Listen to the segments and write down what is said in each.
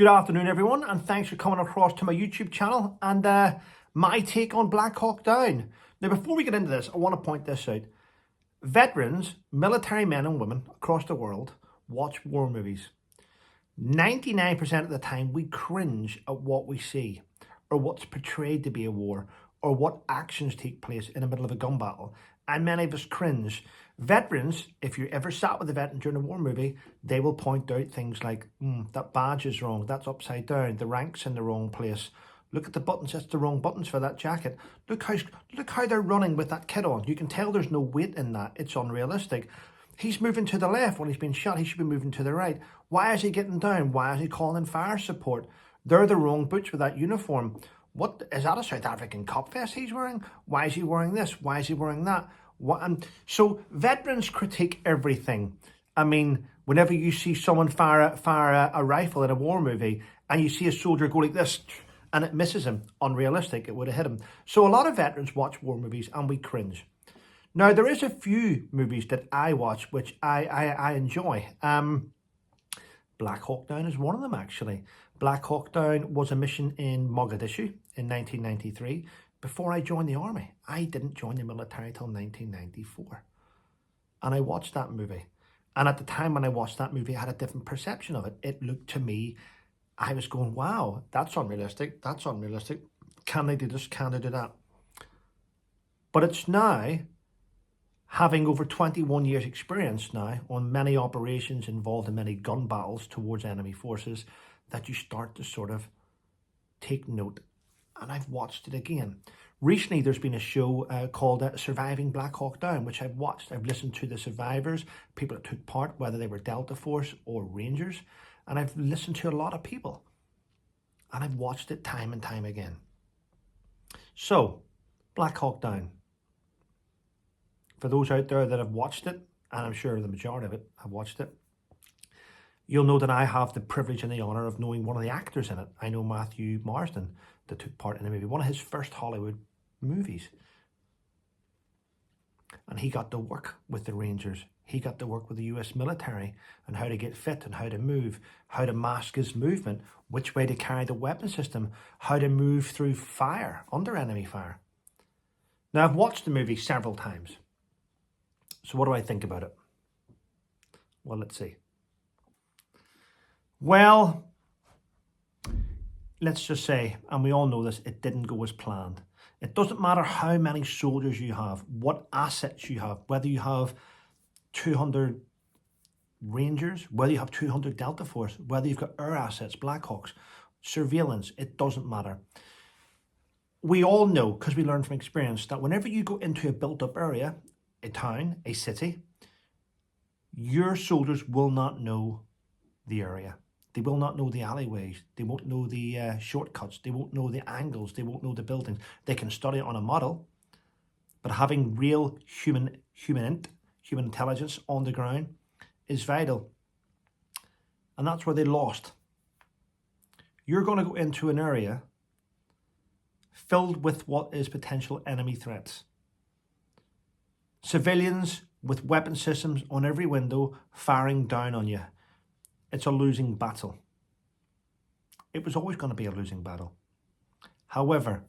Good afternoon, everyone, and thanks for coming across to my YouTube channel and my take on Blackhawk Down. Now, before we get into this, I want to point this out. Veterans, military men and women across the world, watch war movies. 99% of the time, we cringe at what we see, or what's portrayed to be a war, or what actions take place in the middle of a gun battle. And many of us cringe. Veterans, if you ever sat with a veteran during a war movie, they will point out things like, that badge is wrong, that's upside down, the rank's in the wrong place. Look at the buttons, that's the wrong buttons for that jacket. Look how they're running with that kit on. You can tell there's no weight in that. It's unrealistic. He's moving to the left when he's been shot. He should be moving to the right. Why is he getting down? Why is he calling in fire support? They're the wrong boots with that uniform. What is that, a South African cop vest he's wearing? Why is he wearing this? Why is he wearing that? So veterans critique everything. I mean, whenever you see someone fire a rifle in a war movie and you see a soldier go like this and it misses him, unrealistic, it would have hit him. So a lot of veterans watch war movies and we cringe. Now, there is a few movies that I watch which I enjoy. Black Hawk Down is one of them, actually. Black Hawk Down was a mission in Mogadishu in 1993. Before I joined the army, I didn't join the military till 1994. And I watched that movie. And at the time when I watched that movie, I had a different perception of it. It looked to me, I was going, wow, that's unrealistic. That's unrealistic. Can they do this? Can they do that? But it's now, having over 21 years experience now on many operations involved in many gun battles towards enemy forces, that you start to sort of take note. And I've watched it again. Recently, there's been a show called Surviving Black Hawk Down, which I've watched. I've listened to the survivors, people that took part, whether they were Delta Force or Rangers. And I've listened to a lot of people. And I've watched it time and time again. So, Black Hawk Down. For those out there that have watched it, and I'm sure the majority of it have watched it, you'll know that I have the privilege and the honour of knowing one of the actors in it. I know Matthew Marsden, that took part in the movie, one of his first Hollywood movies. And he got to work with the Rangers. He got to work with the US military and how to get fit and how to move, how to mask his movement, which way to carry the weapon system, how to move through fire, under enemy fire. Now, I've watched the movie several times. So what do I think about it? Well, let's see. Well, let's just say, and we all know this, it didn't go as planned. It doesn't matter how many soldiers you have, what assets you have, whether you have 200 Rangers, whether you have 200 Delta Force, whether you've got air assets, Blackhawks, surveillance, it doesn't matter. We all know, because we learn from experience, that whenever you go into a built-up area, a town, a city, your soldiers will not know the area. They will not know the alleyways. They won't know the shortcuts. They won't know the angles. They won't know the buildings. They can study it on a model, but having real human intelligence on the ground is vital. And that's where they lost. You're going to go into an area filled with what is potential enemy threats. Civilians with weapon systems on every window firing down on you. It's a losing battle. It was always going to be a losing battle. However,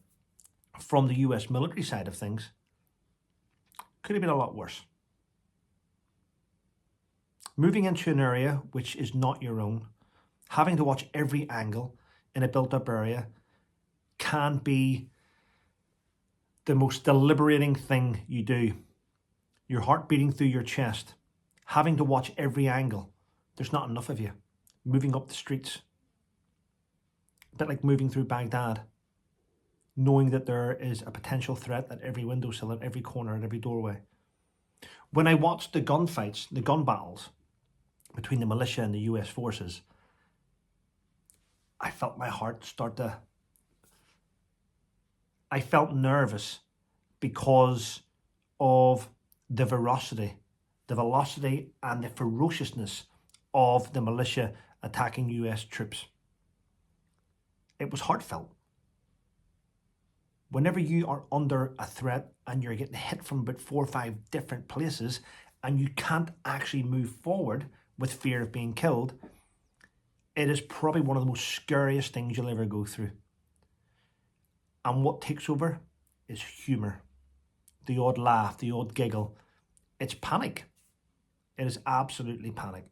from the US military side of things, could have been a lot worse. Moving into an area which is not your own, having to watch every angle in a built-up area can be the most deliberating thing you do. Your heart beating through your chest, having to watch every angle. There's not enough of you. Moving up the streets. A bit like moving through Baghdad. Knowing that there is a potential threat at every windowsill, at every corner, at every doorway. When I watched the gunfights, the gun battles between the militia and the US forces, I felt my heart start to... I felt nervous because of the velocity and the ferociousness of the militia attacking US troops. It was heartfelt. Whenever you are under a threat and you're getting hit from about 4 or 5 different places and you can't actually move forward with fear of being killed, It is probably one of the most scariest things you'll ever go through. And what takes over is humour. The odd laugh, the odd giggle. It's panic. It is absolutely panic.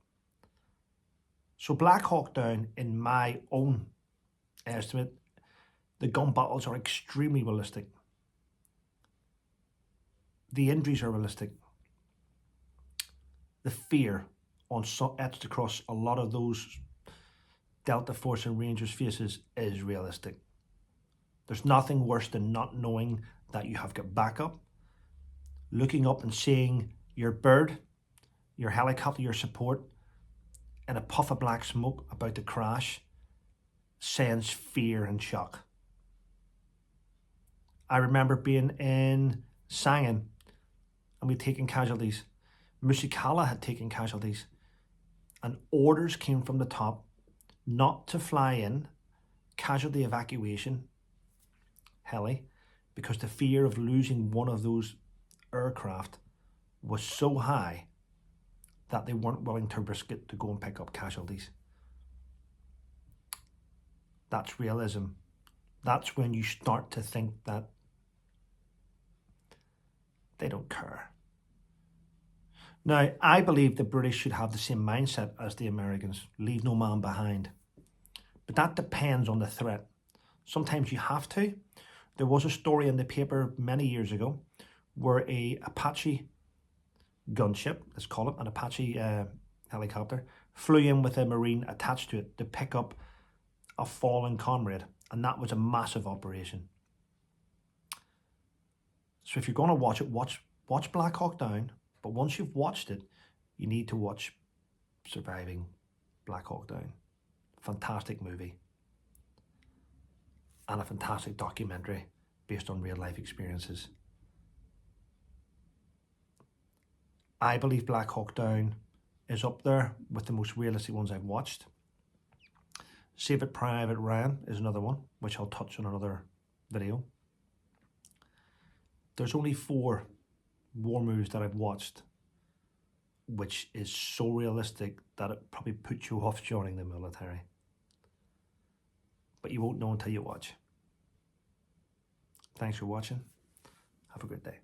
So Black Hawk Down, in my own estimate, the gun battles are extremely realistic. The injuries are realistic. The fear etched across a lot of those Delta Force and Rangers faces is realistic. There's nothing worse than not knowing that you have got backup, looking up and seeing your bird, your helicopter, your support, in a puff of black smoke about to crash, sends fear and shock. I remember being in Sangin and we'd taken casualties. Musikala had taken casualties, and orders came from the top not to fly in casualty evacuation heli because the fear of losing one of those aircraft was so high that they weren't willing to risk it to go and pick up casualties. That's realism. That's when you start to think that they don't care. Now, I believe the British should have the same mindset as the Americans, leave no man behind. But that depends on the threat. Sometimes you have to. There was a story in the paper many years ago where a Apache gunship, let's call it, an Apache helicopter, flew in with a Marine attached to it to pick up a fallen comrade. And that was a massive operation. So if you're going to watch it, watch Black Hawk Down. But once you've watched it, you need to watch Surviving Black Hawk Down. Fantastic movie. And a fantastic documentary based on real life experiences. I believe Black Hawk Down is up there with the most realistic ones I've watched. Saving Private Ryan is another one, which I'll touch on another video. There's only 4 war movies that I've watched which is so realistic that it probably puts you off joining the military. But you won't know until you watch. Thanks for watching. Have a great day.